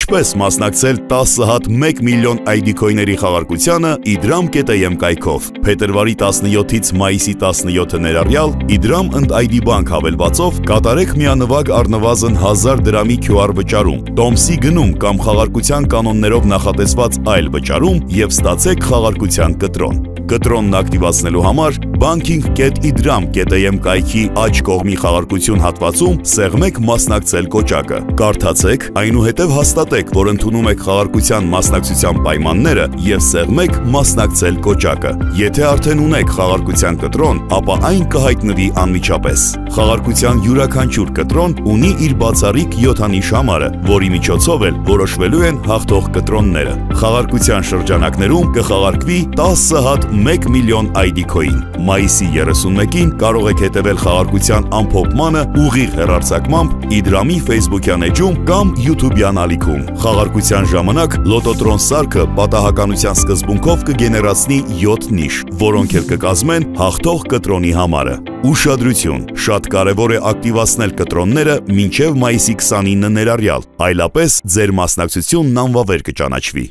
Ինչպես մասնակցել 10 հատ 1 միլիոն ID քոյների խաղարկությանը idram.am կայքով։ Փետրվարի 17-ից մայիսի 17-ը ներառյալ Idram &ID Bank հավելվածով կատարեք միանվագ առնվազն 1000 դրամի QR վճարում, տոմսի գնում կամ խաղարկության կանոններով նախատեսված այլ վճարում և ստացեք խաղարկության կտրոն։ Կտրոնն ակտիվացնելու համար banking.idram.am կայքի աջ կողմի խաղարկություն հատվածում սեղմեք մասնակցել կոճակը։ Կարդացեք, այնուհետև հաստատեք, որ ընդունում եք խաղարկության մասնակցության պայմանները և սեղմեք մասնակցել կոճակը։ Եթե արդեն ունեք խաղարկության կտրոն, ապա այն կհայտնվի անմիջապես։ Խաղարկության յուրաքանչյուր կտրոն ունի իր բացառիկ յոթանիշ համարը, որի միջոցով էլ որոշվելու են հաղթող կտրոնները։ Խաղարկության շրջանակներում կխաղարկվի 10 հատ 1 միլիոն ID քոին։ Մայիսի 31-ին կարող եք հետևել խաղարկության ամփոփմանը ուղիղ հեռարձակմամբ Idram-ի Facebook-յան էջում կամ YouTube-յան ալիքում։ Խաղարկության ժամանակ լոտոտրոն սարքը պատահականության սկզբունքով կգեներացնի 7 նիշ, որոնք էլ կկազմեն հաղթող կտրոնի համարը։ Ուշադրություն, շատ կարևոր է ակտիվացնել կտրոնները մինչև մայիսի 29 ներառյալ, այլապես ձեր մասնակցությունն անվավեր կճանաչվի։